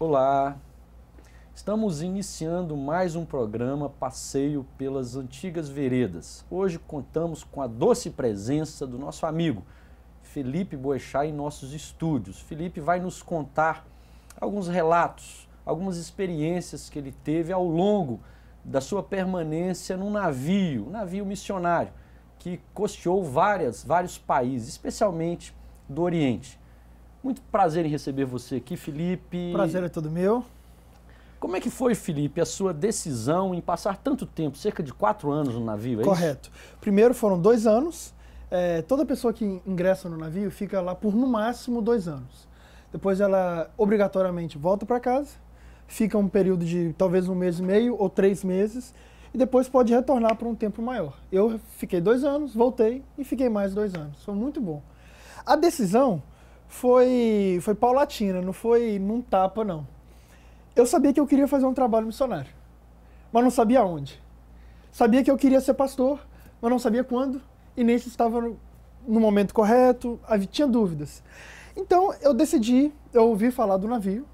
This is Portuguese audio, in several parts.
Olá, estamos iniciando mais um programa Passeio pelas Antigas Veredas. Hoje contamos com a doce presença do nosso amigo Felipe Boechat em nossos estúdios. Felipe vai nos contar alguns relatos, algumas experiências que ele teve ao longo da sua permanência num navio missionário, que costeou vários países, especialmente do Oriente. Muito prazer em receber você aqui, Felipe. Prazer é todo meu. Como é que foi, Felipe, a sua decisão em passar tanto tempo, cerca de 4 anos no navio, é Correto. Primeiro foram 2 anos. Toda pessoa que ingressa no navio fica lá por no máximo 2 anos. Depois ela obrigatoriamente volta para casa, fica um período de talvez 1 mês e meio ou 3 meses e depois pode retornar por um tempo maior. Eu fiquei 2 anos, voltei e fiquei mais 2 anos. Foi muito bom. A decisão foi paulatina, não foi num tapa, não. Eu sabia que eu queria fazer um trabalho missionário, mas não sabia onde. Sabia que eu queria ser pastor, mas não sabia quando e nem se estava no momento correto, tinha dúvidas. Então eu decidi, eu ouvi falar do navio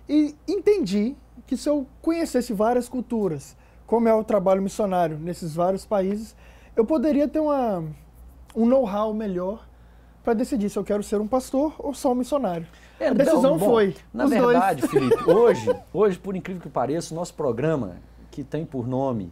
e entendi que se eu conhecesse várias culturas, como é o trabalho missionário nesses vários países, eu poderia ter um know-how melhor para decidir se eu quero ser um pastor ou só um missionário. A decisão foi na os verdade, dois. Felipe, hoje, por incrível que pareça, o nosso programa, que tem por nome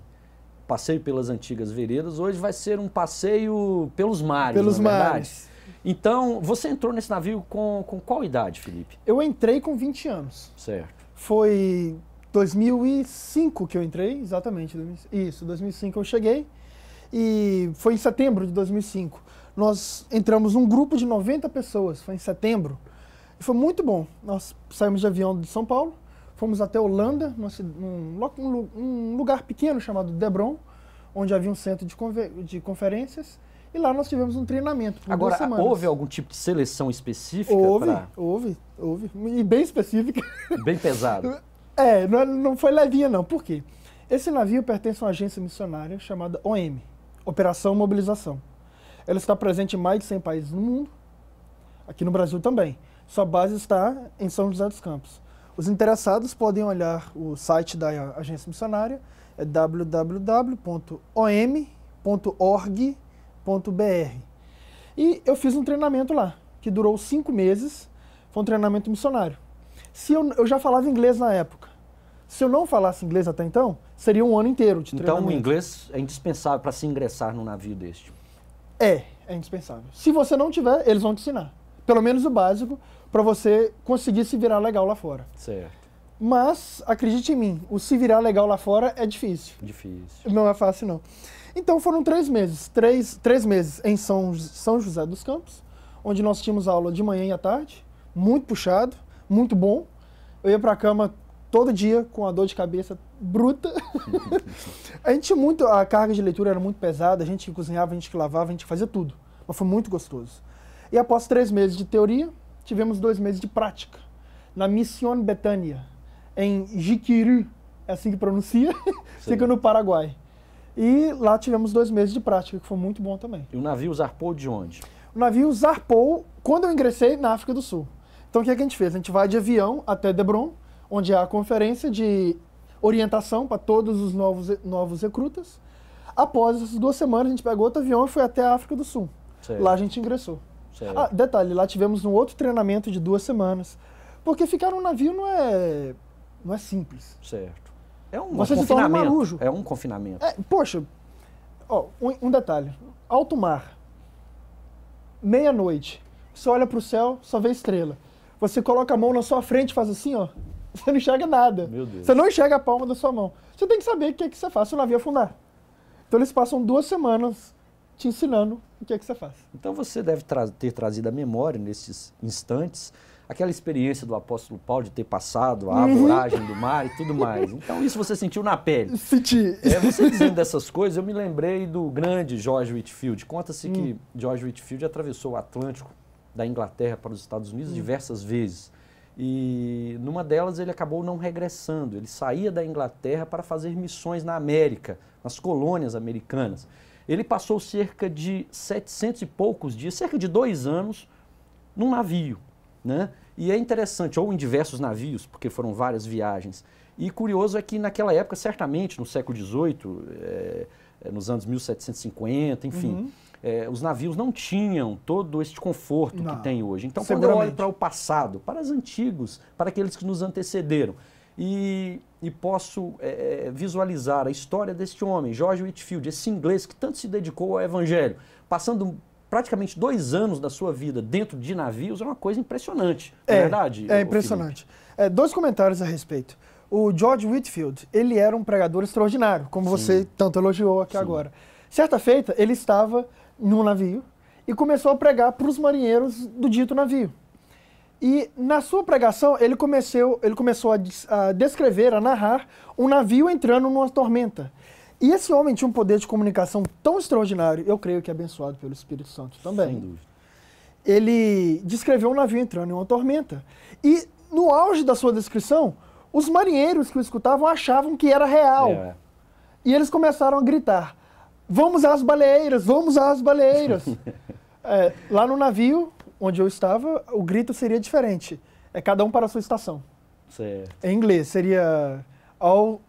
Passeio pelas Antigas Veredas, hoje vai ser um passeio pelos mares, Pelos não é verdade? mares. Então, você entrou nesse navio com qual idade, Felipe? Eu entrei com 20 anos. Certo. Foi 2005 que eu entrei, exatamente. Isso, 2005 eu cheguei e foi em setembro de 2005. Nós entramos num grupo de 90 pessoas, foi em setembro. E foi muito bom. Nós saímos de avião de São Paulo, fomos até Holanda, num lugar pequeno chamado Debron, onde havia um centro de conferências. E lá nós tivemos um treinamento por 2 semanas. Agora, houve algum tipo de seleção específica? Houve. E bem específica. Bem pesado. Não foi levinha não. Por quê? Esse navio pertence a uma agência missionária chamada OM, Operação Mobilização. Ela está presente em mais de 100 países no mundo, aqui no Brasil também. Sua base está em São José dos Campos. Os interessados podem olhar o site da agência missionária, é www.om.org.br. E eu fiz um treinamento lá, que durou 5 meses, foi um treinamento missionário. Eu já falava inglês na época. Se eu não falasse inglês até então, seria 1 ano inteiro de treinamento. Então o inglês é indispensável para se ingressar num navio deste? É indispensável. Se você não tiver, eles vão te ensinar. Pelo menos o básico, para você conseguir se virar legal lá fora. Certo. Mas, acredite em mim, o se virar legal lá fora é difícil. Difícil. Não é fácil, não. Então foram 3 meses. 3 meses em São José dos Campos, onde nós tínhamos aula de manhã e à tarde, muito puxado, muito bom. Eu ia para a cama todo dia com a dor de cabeça bruta. A carga de leitura era muito pesada, a gente cozinhava, a gente lavava, a gente fazia tudo. Mas foi muito gostoso. E após 3 meses de teoria, tivemos 2 meses de prática. Na Missão Betânia, em Jiquiru, é assim que pronuncia, fica no Paraguai. E lá tivemos 2 meses de prática, que foi muito bom também. E o navio zarpou de onde? O navio zarpou quando eu ingressei na África do Sul. Então o que a gente fez? A gente vai de avião até Debron, onde há a conferência de orientação para todos os novos recrutas. Após essas 2 semanas, a gente pegou outro avião e foi até a África do Sul. Certo. Lá a gente ingressou. Certo. Detalhe, lá tivemos um outro treinamento de 2 semanas. Porque ficar no navio não é simples. Certo. É um Você se torna marujo. É um confinamento. Poxa, um detalhe. Alto mar, meia-noite, você olha para o céu, só vê estrela. Você coloca a mão na sua frente e faz assim, ó. Você não enxerga nada. Meu Deus. Você não enxerga a palma da sua mão. Você tem que saber o que é que você faz se o navio afundar. Então eles passam 2 semanas te ensinando o que é que você faz. Então você deve ter trazido à memória, nesses instantes, aquela experiência do apóstolo Paulo de ter passado a voragem do mar e tudo mais. Então isso você sentiu na pele. Senti. Você dizendo dessas coisas, eu me lembrei do grande George Whitefield. Conta-se que George Whitefield atravessou o Atlântico da Inglaterra para os Estados Unidos diversas vezes. E numa delas ele acabou não regressando. Ele saía da Inglaterra para fazer missões na América, nas colônias americanas. Ele passou cerca de 700 e poucos dias, cerca de 2 anos, num navio, né? E é interessante, ou em diversos navios, porque foram várias viagens. E curioso é que naquela época, certamente, no século XVIII, nos anos 1750, enfim, os navios não tinham todo este conforto que tem hoje. Então, quando eu olho para o passado, para os antigos, para aqueles que nos antecederam, e posso visualizar a história deste homem, George Whitefield, esse inglês que tanto se dedicou ao evangelho, passando praticamente 2 anos da sua vida dentro de navios, é uma coisa impressionante, não é verdade? É impressionante. 2 comentários a respeito. O George Whitefield, ele era um pregador extraordinário, como você tanto elogiou aqui agora. Certa feita, ele estava num navio e começou a pregar para os marinheiros do dito navio. E na sua pregação, ele começou a descrever, a narrar um navio entrando numa tormenta. E esse homem tinha um poder de comunicação tão extraordinário, eu creio que abençoado pelo Espírito Santo também. Sem dúvida. Ele descreveu um navio entrando em uma tormenta. E no auge da sua descrição, os marinheiros que o escutavam achavam que era real. E eles começaram a gritar, vamos às baleiras, vamos às baleiras. Lá no navio, onde eu estava, o grito seria diferente. É cada um para a sua estação. Certo. Em inglês, seria all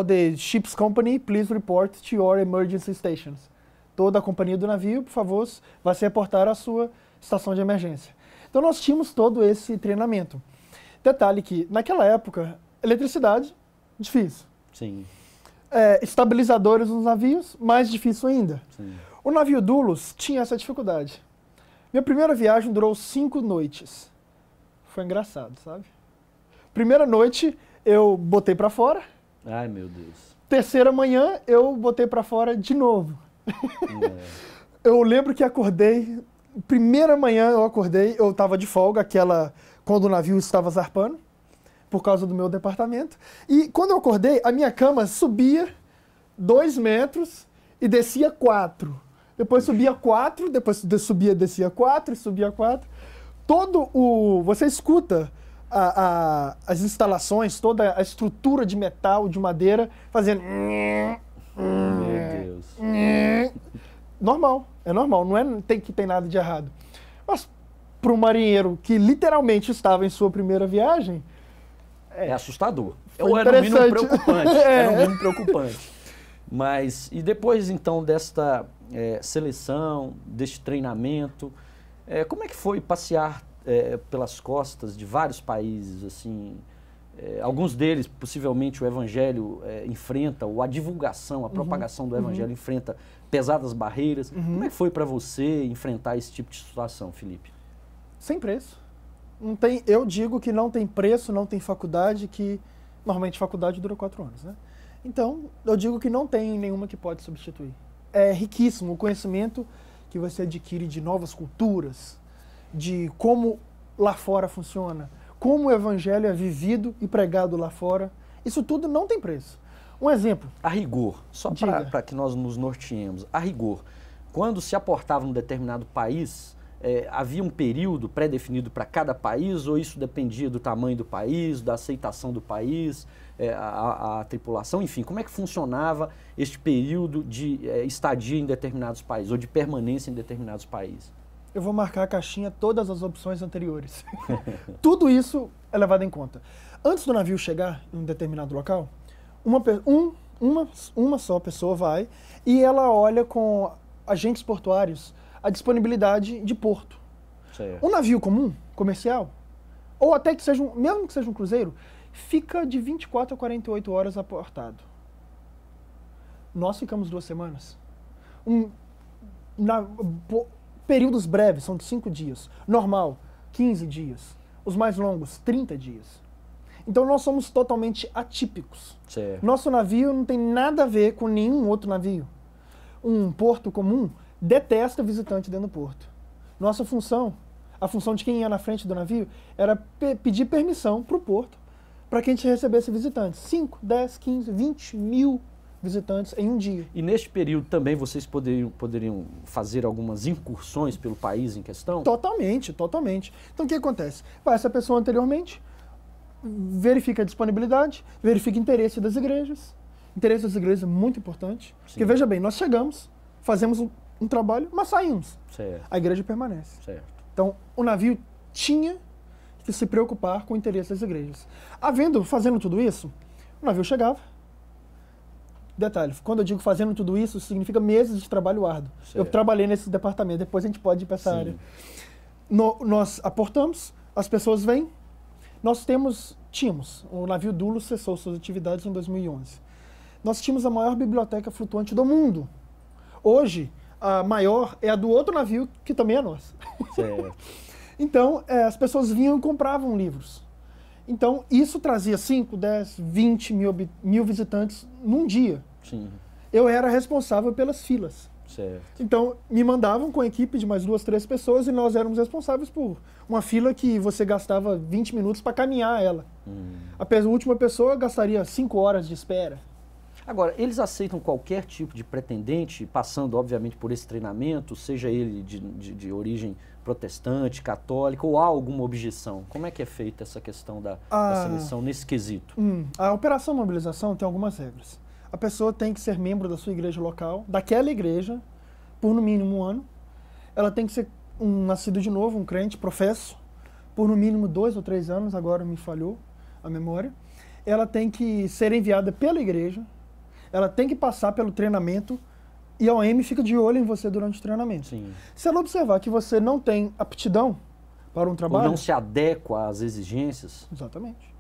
the ship's company, please report to your emergency stations. Toda a companhia do navio, por favor, vai se reportar à sua estação de emergência. Então nós tínhamos todo esse treinamento. Detalhe que, naquela época, eletricidade, difícil. Sim. Estabilizadores nos navios, mais difícil ainda. Sim. O navio Dulos tinha essa dificuldade. Minha primeira viagem durou 5 noites. Foi engraçado, sabe? Primeira noite, eu botei para fora. Ai, meu Deus. Terceira manhã, eu botei para fora de novo. Eu lembro que acordei, primeira manhã eu acordei, eu estava de folga, quando o navio estava zarpando, por causa do meu departamento. E quando eu acordei, a minha cama subia 2 metros e descia 4. Depois subia 4, depois descia 4 e subia 4. Você escuta as instalações, toda a estrutura de metal, de madeira, fazendo... Meu Deus. Normal, é normal, não tem nada de errado. Mas para um marinheiro que literalmente estava em sua primeira viagem... É assustador. Era um mínimo preocupante. Era um mínimo preocupante. Mas, e depois então desta seleção, deste treinamento, como é que foi passear pelas costas de vários países, assim, alguns deles, possivelmente o Evangelho enfrenta, ou a divulgação, a propagação do Evangelho enfrenta pesadas barreiras. Como é que foi para você enfrentar esse tipo de situação, Felipe? Sem preço. Eu digo que não tem preço, não tem faculdade, que normalmente faculdade dura 4 anos, né? Então, eu digo que não tem nenhuma que pode substituir. É riquíssimo o conhecimento que você adquire de novas culturas, de como lá fora funciona, como o evangelho é vivido e pregado lá fora. Isso tudo não tem preço. Um exemplo. A rigor, só para que nós nos norteemos, a rigor, quando se aportava num determinado país, havia um período pré-definido para cada país, ou isso dependia do tamanho do país, da aceitação do país, a tripulação, enfim, como é que funcionava este período de estadia em determinados países, ou de permanência em determinados países? Eu vou marcar a caixinha todas as opções anteriores. Tudo isso é levado em conta. Antes do navio chegar em um determinado local, uma só pessoa vai e ela olha com agentes portuários a disponibilidade de porto. Certo. Um navio comum, comercial, ou até que mesmo que seja um cruzeiro, fica de 24 a 48 horas aportado. Nós ficamos 2 semanas. Períodos breves, são de 5 dias. Normal, 15 dias. Os mais longos, 30 dias. Então nós somos totalmente atípicos. Certo. Nosso navio não tem nada a ver com nenhum outro navio. Um porto comum detesta visitante dentro do porto. Nossa função, a função de quem ia na frente do navio, era pedir permissão para o porto para que a gente recebesse visitantes. 5, 10, 15, 20 mil visitantes em um dia. E neste período também vocês poderiam fazer algumas incursões pelo país em questão? Totalmente, totalmente. Então o que acontece? Vai essa pessoa anteriormente, verifica a disponibilidade, verifica o interesse das igrejas. O interesse das igrejas é muito importante. Sim. Porque veja bem, nós chegamos, fazemos um trabalho, mas saímos. Certo. A igreja permanece. Certo. Então o navio tinha que se preocupar com o interesse das igrejas. Fazendo tudo isso, o navio chegava. Detalhe, quando eu digo fazendo tudo isso, significa meses de trabalho árduo. Certo. Eu trabalhei nesse departamento, depois a gente pode ir para essa Sim. área. Nós aportamos, as pessoas vêm. Nós tínhamos, o navio Dulo cessou suas atividades em 2011. Nós tínhamos a maior biblioteca flutuante do mundo. Hoje, a maior é a do outro navio, que também é nossa. Certo. Então, as pessoas vinham e compravam livros. Então, isso trazia 5, 10, 20 mil visitantes num dia. Sim. Eu era responsável pelas filas. Certo. Então, me mandavam com a equipe de mais 2, 3 pessoas e nós éramos responsáveis por uma fila que você gastava 20 minutos para caminhar ela. A última pessoa gastaria 5 horas de espera. Agora, eles aceitam qualquer tipo de pretendente, passando, obviamente, por esse treinamento, seja ele de origem protestante, católica, ou há alguma objeção? Como é que é feita essa questão da seleção nesse quesito? A operação mobilização tem algumas regras. A pessoa tem que ser membro da sua igreja local, daquela igreja, por no mínimo 1 ano. Ela tem que ser um nascido de novo, um crente, professo, por no mínimo 2 ou 3 anos, agora me falhou a memória. Ela tem que ser enviada pela igreja, ela tem que passar pelo treinamento e a OM fica de olho em você durante o treinamento. Sim. Se ela observar que você não tem aptidão para um trabalho... Ou não se adequa às exigências? Exatamente.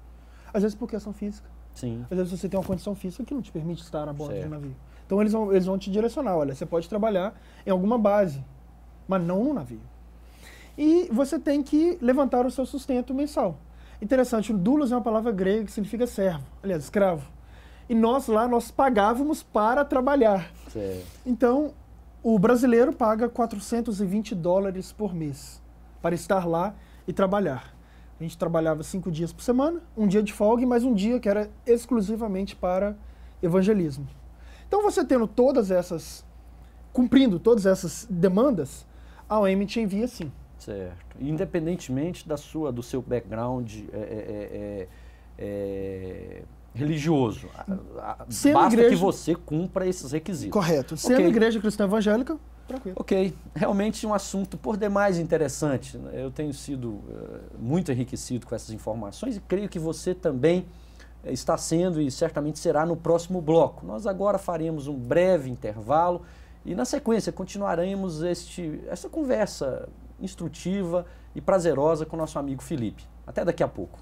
Às vezes por questão física. Sim. Às vezes você tem uma condição física que não te permite estar a bordo de Certo. um navio. Então eles vão te direcionar. Olha, você pode trabalhar em alguma base, mas não no navio. E você tem que levantar o seu sustento mensal. Interessante, o doulos é uma palavra grega que significa servo, aliás, escravo. E nós pagávamos para trabalhar. Certo. Então, o brasileiro paga $420 por mês para estar lá e trabalhar. A gente trabalhava 5 dias por semana, um dia de folga e mais um dia que era exclusivamente para evangelismo. Então, você cumprindo todas essas demandas, a OM te envia sim. Certo. Independentemente do seu background religioso. Basta que você cumpra esses requisitos. Correto. Sendo igreja cristã evangélica, tranquilo. Ok. Realmente um assunto por demais interessante. Eu tenho sido muito enriquecido com essas informações e creio que você também está sendo e certamente será no próximo bloco. Nós agora faremos um breve intervalo e na sequência continuaremos essa conversa instrutiva e prazerosa com o nosso amigo Felipe. Até daqui a pouco.